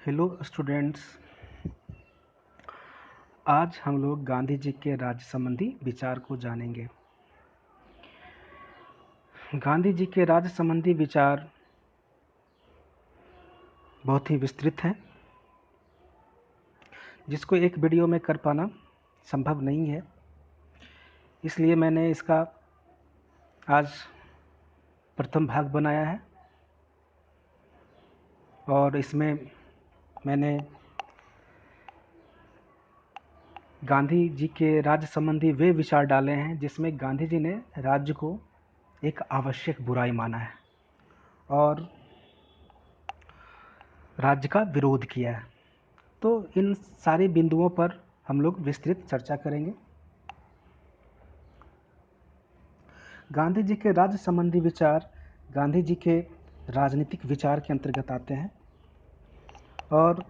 Hello students. आज हम लोग गांधी जी के राज्य संबंधी विचार को जानेंगे। गांधी जी के राज्य संबंधी विचार बहुत ही विस्तृत हैं, जिसको एक वीडियो में कर पाना संभव नहीं है। इसलिए मैंने इसका आज प्रथम भाग बनाया है और इसमें मैंने गांधी जी के राज्य संबंधी वे विचार डाले हैं जिसमें गांधी जी ने राज्य को एक आवश्यक बुराई माना है और राज्य का विरोध किया है। तो इन सारे बिंदुओं पर हम लोग विस्तृत चर्चा करेंगे। गांधी जी के राज्य संबंधी विचार गांधी जी के राजनीतिक विचार के अंतर्गत आते हैं और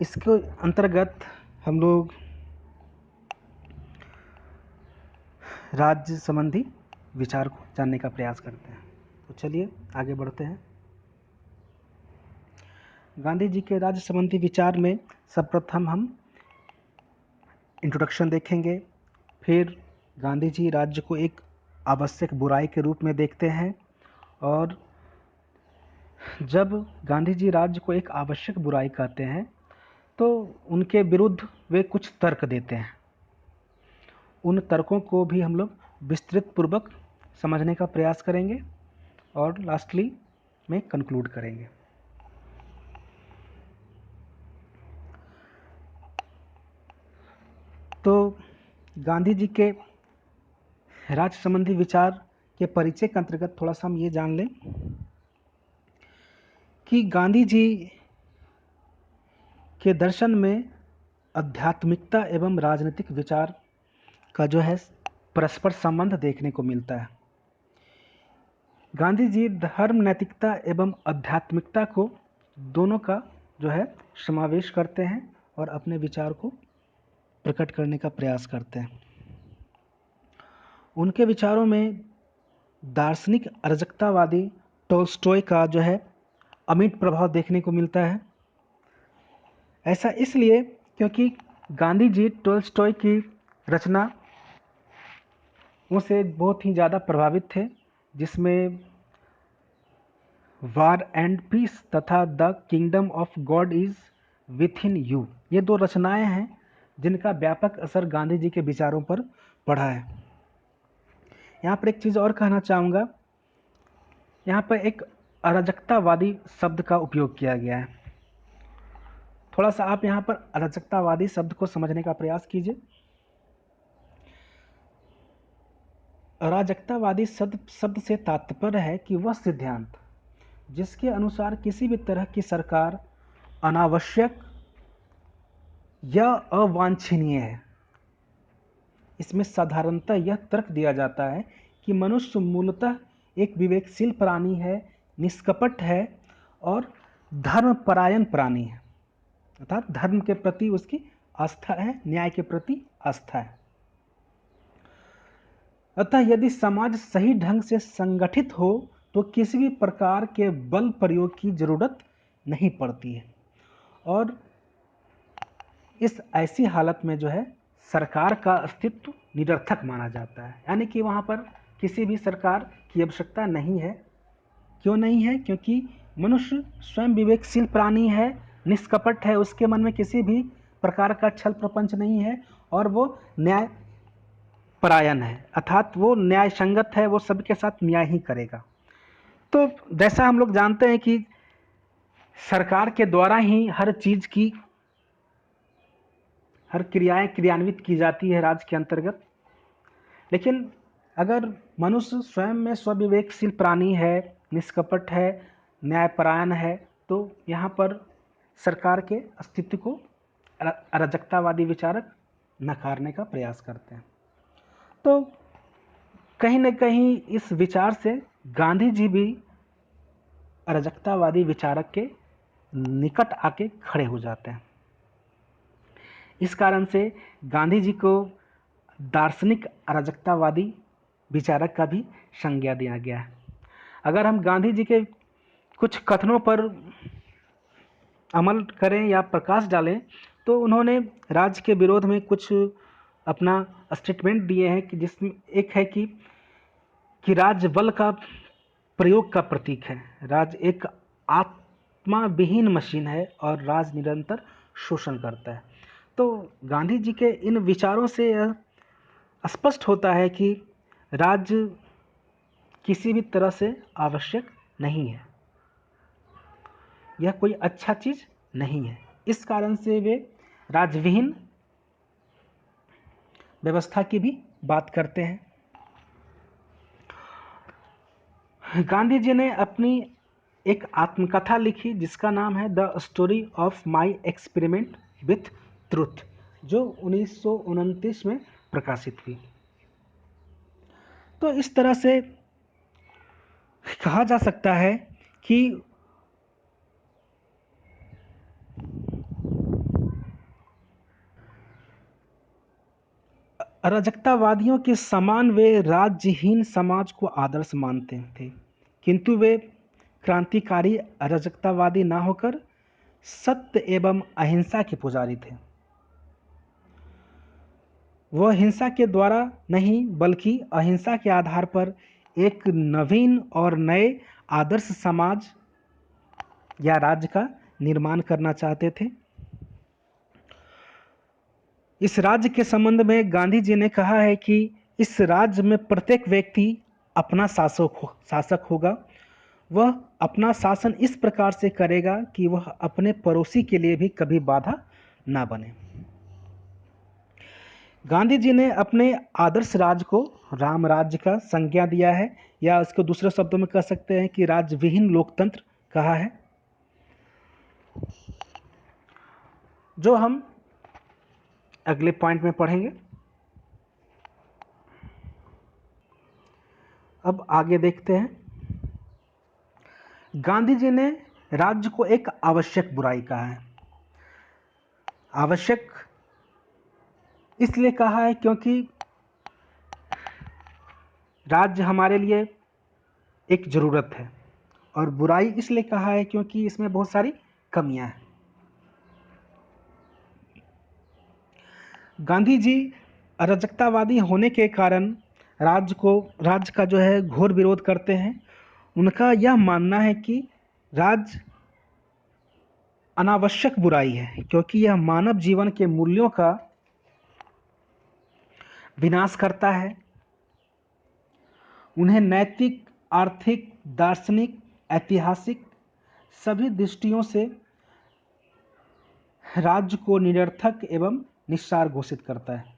इसके अंतर्गत हम लोग राज्य संबंधी विचार को जानने का प्रयास करते हैं। तो चलिए आगे बढ़ते हैं। गांधी जी के राज्य संबंधी विचार में सर्वप्रथम हम इंट्रोडक्शन देखेंगे, फिर गांधी जी राज्य को एक आवश्यक बुराई के रूप में देखते हैं और जब गांधी जी राज्य को एक आवश्यक बुराई कहते हैं तो उनके विरुद्ध वे कुछ तर्क देते हैं। उन तर्कों को भी हम लोग विस्तृत पूर्वक समझने का प्रयास करेंगे और लास्टली में कंक्लूड करेंगे। तो गांधी जी के राज्य संबंधी विचार के परिचय के अंतर्गत थोड़ा सा हम ये जान लें कि गांधी जी के दर्शन में आध्यात्मिकता एवं राजनीतिक विचार का जो है परस्पर संबंध देखने को मिलता है। गांधी जी धर्म, नैतिकता एवं आध्यात्मिकता को दोनों का जो है समावेश करते हैं और अपने विचार को प्रकट करने का प्रयास करते हैं। उनके विचारों में दार्शनिक अराजकतावादी टोल्स्टॉय का जो है अमिट प्रभाव देखने को मिलता है। ऐसा इसलिए क्योंकि गांधी जी टोल्स्टॉय की रचना उनसे बहुत ही ज़्यादा प्रभावित थे, जिसमें वार एंड पीस तथा the kingdom of God is with in you, ये दो रचनाएं हैं जिनका व्यापक असर गांधी जी के विचारों पर पड़ा है। यहाँ पर एक चीज़ और कहना चाहूँगा, यहाँ पर एक अराजकतावादी शब्द का उपयोग किया गया है। थोड़ा सा आप यहाँ पर अराजकतावादी शब्द को समझने का प्रयास कीजिए। अराजकतावादी शब्द से तात्पर्य है कि वह सिद्धांत जिसके अनुसार किसी भी तरह की सरकार अनावश्यक या अवांछनीय है। इसमें साधारणतः यह तर्क दिया जाता है कि मनुष्य मूलतः एक विवेकशील प्राणी है, निष्कपट है और धर्मपरायण प्राणी है, अर्थात धर्म के प्रति उसकी आस्था है, न्याय के प्रति आस्था है। अतः यदि समाज सही ढंग से संगठित हो तो किसी भी प्रकार के बल प्रयोग की जरूरत नहीं पड़ती है और इस ऐसी हालत में जो है सरकार का अस्तित्व निरर्थक माना जाता है। यानी कि वहाँ पर किसी भी सरकार की आवश्यकता नहीं है। क्यों नहीं है? क्योंकि मनुष्य स्वयं विवेकशील प्राणी है, निष्कपट है, उसके मन में किसी भी प्रकार का छल प्रपंच नहीं है और वो न्याय परायण है, अर्थात वो न्याय संगत है, वो सबके साथ न्याय ही करेगा। तो जैसा हम लोग जानते हैं कि सरकार के द्वारा ही हर चीज की हर क्रियाएं क्रियान्वित की जाती है राज्य के अंतर्गत, लेकिन अगर मनुष्य स्वयं में स्वविवेकशील प्राणी है, निष्कपट है, न्यायपरायण है, तो यहाँ पर सरकार के अस्तित्व को अराजकतावादी विचारक नकारने का प्रयास करते हैं। तो कहीं न कहीं इस विचार से गांधी जी भी अराजकतावादी विचारक के निकट आके खड़े हो जाते हैं। इस कारण से गांधी जी को दार्शनिक अराजकतावादी विचारक का भी संज्ञा दिया गया है। अगर हम गांधी जी के कुछ कथनों पर अमल करें या प्रकाश डालें, तो उन्होंने राज्य के विरोध में कुछ अपना स्टेटमेंट दिए हैं कि जिसमें एक है कि राज्य बल का प्रयोग का प्रतीक है, राज्य एक आत्मा विहीन मशीन है और राज्य निरंतर शोषण करता है। तो गांधी जी के इन विचारों से यह स्पष्ट होता है कि राज्य किसी भी तरह से आवश्यक नहीं है, यह कोई अच्छा चीज नहीं है। इस कारण से वे राज्यविहीन व्यवस्था की भी बात करते हैं। गांधी जी ने अपनी एक आत्मकथा लिखी जिसका नाम है the story of my experiment with truth, जो 1929 में प्रकाशित हुई। तो इस तरह से कहा जा सकता है कि अराजकतावादियों के समान वे राज्यहीन समाज को आदर्श मानते थे, किंतु वे क्रांतिकारी अराजकतावादी ना होकर सत्य एवं अहिंसा के पुजारी थे। वह हिंसा के द्वारा नहीं बल्कि अहिंसा के आधार पर एक नवीन और नए आदर्श समाज या राज्य का निर्माण करना चाहते थे। इस राज्य के संबंध में गांधी जी ने कहा है कि इस राज्य में प्रत्येक व्यक्ति अपना शासक होगा। वह अपना शासन इस प्रकार से करेगा कि वह अपने पड़ोसी के लिए भी कभी बाधा ना बने। गांधी जी ने अपने आदर्श राज्य को राम राज्य का संज्ञा दिया है, या इसको दूसरे शब्दों में कह सकते हैं कि राज्य विहीन लोकतंत्र कहा है, जो हम अगले पॉइंट में पढ़ेंगे। अब आगे देखते हैं। गांधी जी ने राज्य को एक आवश्यक बुराई कहा है। आवश्यक इसलिए कहा है क्योंकि राज्य हमारे लिए एक जरूरत है, और बुराई इसलिए कहा है क्योंकि इसमें बहुत सारी कमियां हैं। गांधी जी अराजकतावादी होने के कारण राज्य का जो है घोर विरोध करते हैं। उनका यह मानना है कि राज्य अनावश्यक बुराई है, क्योंकि यह मानव जीवन के मूल्यों का विनाश करता है। उन्हें नैतिक, आर्थिक, दार्शनिक, ऐतिहासिक सभी दृष्टियों से राज्य को निरर्थक एवं निस्सार घोषित करता है।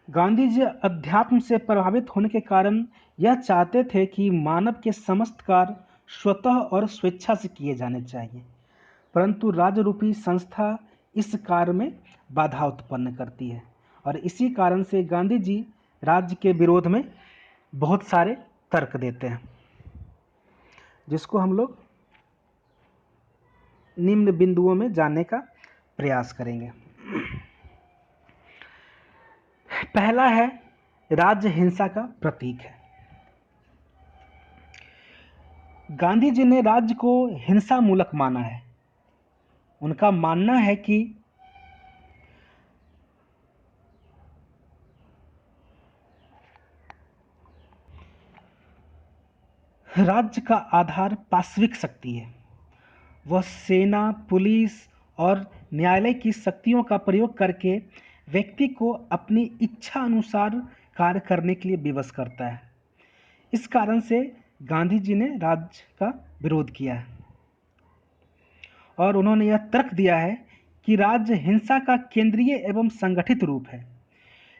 गांधी जी अध्यात्म से प्रभावित होने के कारण यह चाहते थे कि मानव के समस्त कार्य स्वतः और स्वेच्छा से किए जाने चाहिए, परंतु राज्य रूपी संस्था इस कार्य में बाधा उत्पन्न करती है, और इसी कारण से गांधी जी राज्य के विरोध में बहुत सारे तर्क देते हैं, जिसको हम लोग निम्न बिंदुओं में जानने का प्रयास करेंगे। पहला है, राज्य हिंसा का प्रतीक है। गांधी जी ने राज्य को हिंसा मूलक माना है। उनका मानना है कि राज्य का आधार पाशविक शक्ति है। वह सेना, पुलिस और न्यायालय की शक्तियों का प्रयोग करके व्यक्ति को अपनी इच्छा अनुसार कार्य करने के लिए विवश करता है। इस कारण से गांधी जी ने राज्य का विरोध किया है, और उन्होंने यह तर्क दिया है कि राज्य हिंसा का केंद्रीय एवं संगठित रूप है।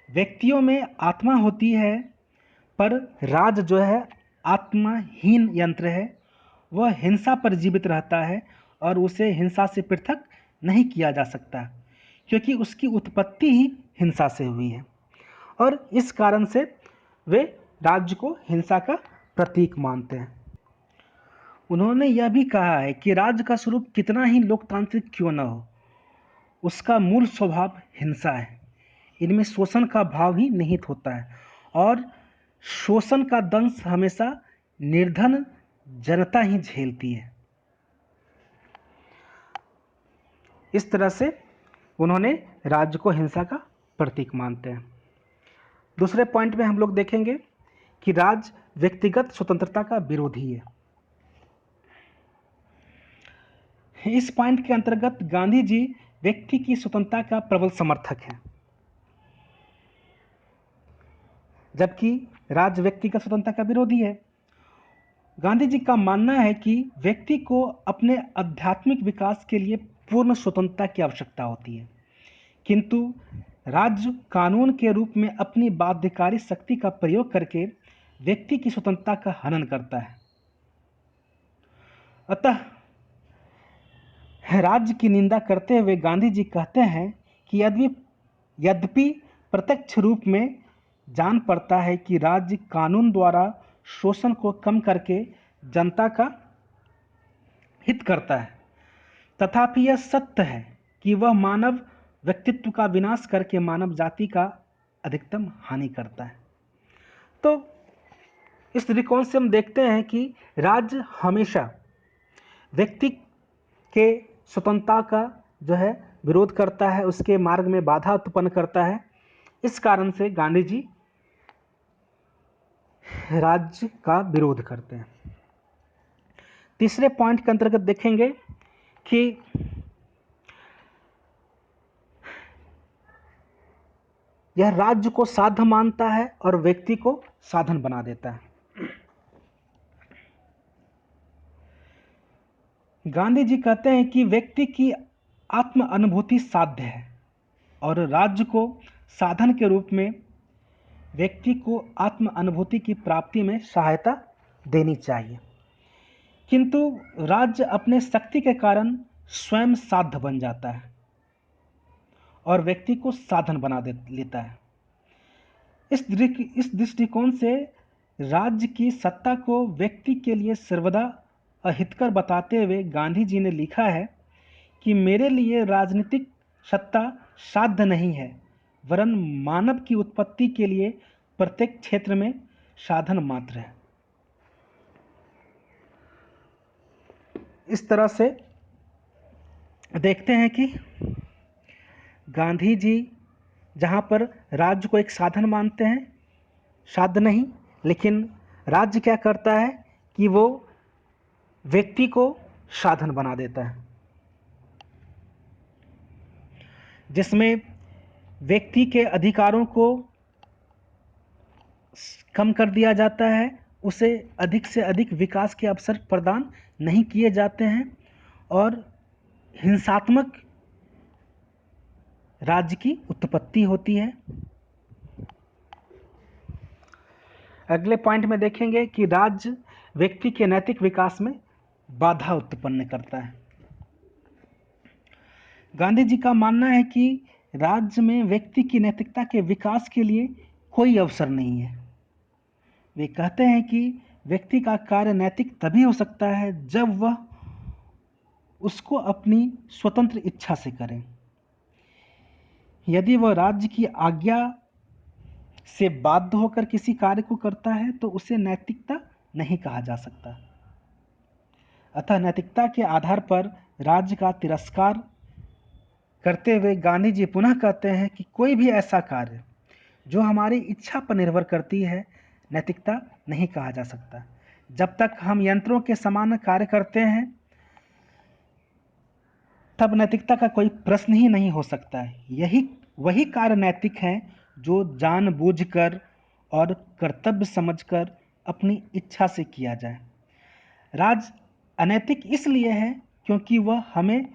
व्यक्तियों में आत्मा होती है, पर राज्य जो है आत्माहीन यंत्र है। वह हिंसा पर जीवित रहता है और उसे हिंसा से पृथक नहीं किया जा सकता, क्योंकि उसकी उत्पत्ति ही हिंसा से हुई है, और इस कारण से वे राज्य को हिंसा का प्रतीक मानते हैं। उन्होंने यह भी कहा है कि राज्य का स्वरूप कितना ही लोकतांत्रिक क्यों न हो, उसका मूल स्वभाव हिंसा है। इनमें शोषण का भाव ही निहित होता है, और शोषण का दंश हमेशा निर्धन जनता ही झेलती है। इस तरह से उन्होंने राज्य को हिंसा का प्रतीक मानते हैं। दूसरे पॉइंट में हम लोग देखेंगे कि राज्य व्यक्तिगत स्वतंत्रता का विरोधी है। इस पॉइंट के अंतर्गत गांधी जी व्यक्ति की स्वतंत्रता का प्रबल समर्थक हैं, जबकि राज्य व्यक्तिगत स्वतंत्रता का विरोधी है। गांधी जी का मानना है कि व्यक्ति को अपने आध्यात्मिक विकास के लिए पूर्ण स्वतंत्रता की आवश्यकता होती है, किंतु राज्य कानून के रूप में अपनी बाध्यकारी शक्ति का प्रयोग करके व्यक्ति की स्वतंत्रता का हनन करता है। अतः राज्य की निंदा करते हुए गांधी जी कहते हैं कि यद्यपि प्रत्यक्ष रूप में जान पड़ता है कि राज्य कानून द्वारा शोषण को कम करके जनता का हित करता है, तथापि यह सत्य है कि वह मानव व्यक्तित्व का विनाश करके मानव जाति का अधिकतम हानि करता है। तो इस दृष्टिकोण से हम देखते हैं कि राज्य हमेशा व्यक्ति के स्वतंत्रता का जो है विरोध करता है, उसके मार्ग में बाधा उत्पन्न करता है। इस कारण से गांधी जी राज्य का विरोध करते हैं। तीसरे पॉइंट के अंतर्गत देखेंगे कि यह राज्य को साध्य मानता है और व्यक्ति को साधन बना देता है। गांधी जी कहते हैं कि व्यक्ति की आत्म अनुभूति साध्य है और राज्य को साधन के रूप में व्यक्ति को आत्म अनुभूति की प्राप्ति में सहायता देनी चाहिए, किंतु राज्य अपने शक्ति के कारण स्वयं साध्य बन जाता है और व्यक्ति को साधन बना लेता है। इस दृष्टिकोण से राज्य की सत्ता को व्यक्ति के लिए सर्वदा अहितकर बताते हुए गांधी जी ने लिखा है कि मेरे लिए राजनीतिक सत्ता साध्य नहीं है, वरन मानव की उत्पत्ति के लिए प्रत्येक क्षेत्र में साधन मात्र है। इस तरह से देखते हैं कि गांधी जी जहाँ पर राज्य को एक साधन मानते हैं, साध्य नहीं, लेकिन राज्य क्या करता है कि वो व्यक्ति को साधन बना देता है, जिसमें व्यक्ति के अधिकारों को कम कर दिया जाता है, उसे अधिक से अधिक विकास के अवसर प्रदान नहीं किए जाते हैं और हिंसात्मक राज्य की उत्पत्ति होती है। अगले पॉइंट में देखेंगे कि राज्य व्यक्ति के नैतिक विकास में बाधा उत्पन्न करता है। गांधी जी का मानना है कि राज्य में व्यक्ति की नैतिकता के विकास के लिए कोई अवसर नहीं है। वे कहते हैं कि व्यक्ति का कार्य नैतिक तभी हो सकता है जब वह उसको अपनी स्वतंत्र इच्छा से करे। यदि वह राज्य की आज्ञा से बाध्य होकर किसी कार्य को करता है तो उसे नैतिकता नहीं कहा जा सकता। अतः नैतिकता के आधार पर राज्य का तिरस्कार करते हुए गांधी जी पुनः कहते हैं कि कोई भी ऐसा कार्य जो हमारी इच्छा पर निर्भर करती है नैतिकता नहीं कहा जा सकता। जब तक हम यंत्रों के समान कार्य करते हैं तब नैतिकता का कोई प्रश्न ही नहीं हो सकता है। वही कार्य नैतिक है जो जानबूझकर और कर्तव्य समझकर अपनी इच्छा से किया जाए। राज अनैतिक इसलिए है क्योंकि वह हमें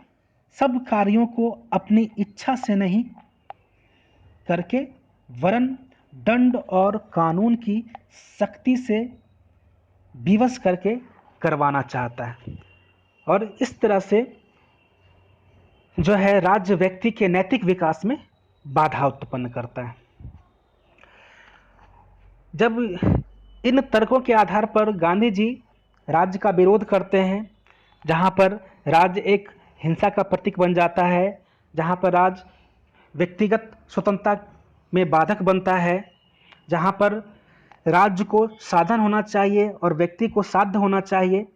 सब कार्यों को अपनी इच्छा से नहीं करके वरन दंड और कानून की सख्ती से विवश करके करवाना चाहता है और इस तरह से जो है राज्य व्यक्ति के नैतिक विकास में बाधा उत्पन्न करता है। जब इन तर्कों के आधार पर गांधी जी राज्य का विरोध करते हैं, जहाँ पर राज्य एक हिंसा का प्रतीक बन जाता है, जहाँ पर राज्य व्यक्तिगत स्वतंत्रता में बाधक बनता है, जहाँ पर राज्य को साधन होना चाहिए और व्यक्ति को साध्य होना चाहिए,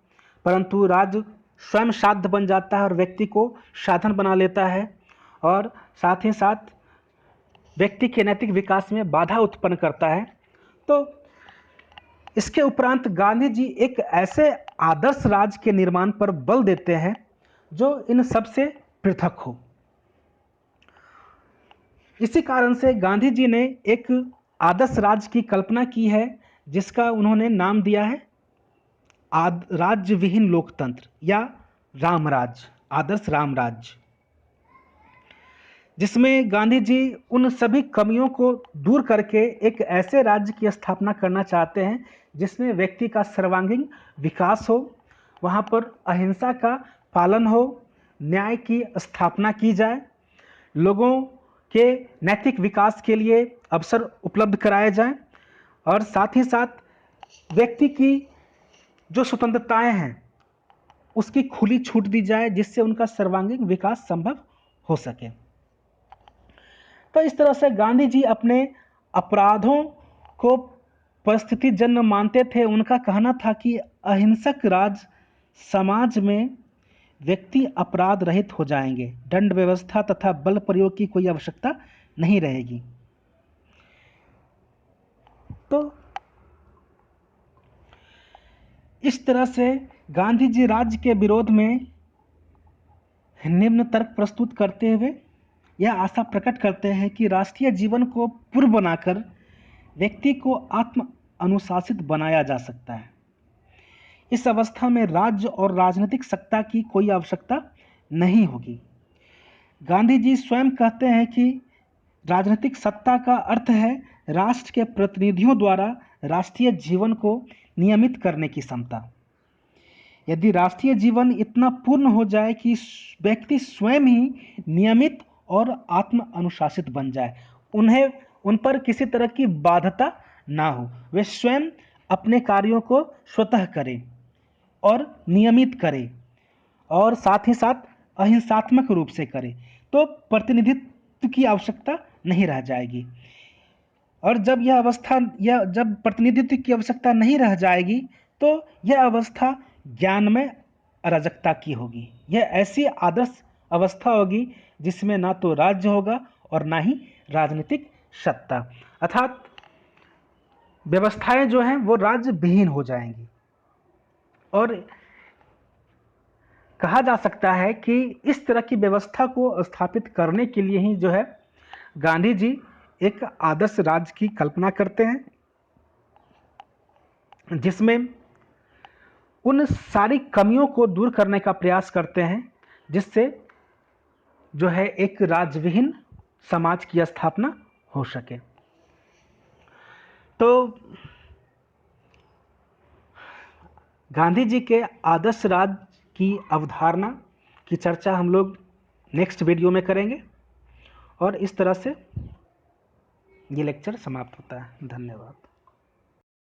परंतु राज्य स्वयं साध्य बन जाता है और व्यक्ति को साधन बना लेता है, और साथ ही साथ व्यक्ति के नैतिक विकास में बाधा उत्पन्न करता है। तो इसके उपरांत गांधी जी एक ऐसे आदर्श राज्य के निर्माण पर बल देते हैं जो इन सबसे पृथक हो। इसी कारण से गांधी जी ने एक आदर्श राज्य की कल्पना की है, जिसका उन्होंने नाम दिया है राज्य विहीन लोकतंत्र या रामराज्य, आदर्श रामराज्य, जिसमें गांधी जी उन सभी कमियों को दूर करके एक ऐसे राज्य की स्थापना करना चाहते हैं जिसमें व्यक्ति का सर्वांगीण विकास हो, वहाँ पर अहिंसा का पालन हो, न्याय की स्थापना की जाए, लोगों के नैतिक विकास के लिए अवसर उपलब्ध कराए जाएं, और साथ ही साथ व्यक्ति की जो स्वतंत्रताएं हैं उसकी खुली छूट दी जाए, जिससे उनका सर्वांगीण विकास संभव हो सके। तो इस तरह से गांधी जी अपने अपराधों को परिस्थिति जन्य मानते थे। उनका कहना था कि अहिंसक राज समाज में व्यक्ति अपराध रहित हो जाएंगे, दंड व्यवस्था तथा बल प्रयोग की कोई आवश्यकता नहीं रहेगी। तो इस तरह से गांधी जी राज्य के विरोध में निम्न तर्क प्रस्तुत करते हुए यह आशा प्रकट करते हैं कि राष्ट्रीय जीवन को पूर्ण बनाकर व्यक्ति को आत्म अनुशासित बनाया जा सकता है। इस अवस्था में राज्य और राजनीतिक सत्ता की कोई आवश्यकता नहीं होगी। गांधी जी स्वयं कहते हैं कि राजनीतिक सत्ता का अर्थ है राष्ट्र के प्रतिनिधियों द्वारा राष्ट्रीय जीवन को नियमित करने की क्षमता। यदि राष्ट्रीय जीवन इतना पूर्ण हो जाए कि व्यक्ति स्वयं ही नियमित और आत्म अनुशासित बन जाए, उन पर किसी तरह की बाध्यता ना हो, वे स्वयं अपने कार्यों को स्वतः करें और नियमित करें और साथ ही साथ अहिंसात्मक रूप से करें, तो प्रतिनिधित्व की आवश्यकता नहीं रह जाएगी। और जब जब प्रतिनिधित्व की आवश्यकता नहीं रह जाएगी, तो यह अवस्था ज्ञानमय अराजकता की होगी। यह ऐसी आदर्श अवस्था होगी जिसमें ना तो राज्य होगा और ना ही राजनीतिक सत्ता, अर्थात व्यवस्थाएं जो हैं वो राज्य विहीन हो जाएंगी। और कहा जा सकता है कि इस तरह की व्यवस्था को स्थापित करने के लिए ही जो है गांधी जी एक आदर्श राज्य की कल्पना करते हैं, जिसमें उन सारी कमियों को दूर करने का प्रयास करते हैं जिससे जो है एक राज्यविहीन समाज की स्थापना हो सके। तो गांधी जी के आदर्श राज्य की अवधारणा की चर्चा हम लोग नेक्स्ट वीडियो में करेंगे, और इस तरह से ये लेक्चर समाप्त होता है। धन्यवाद।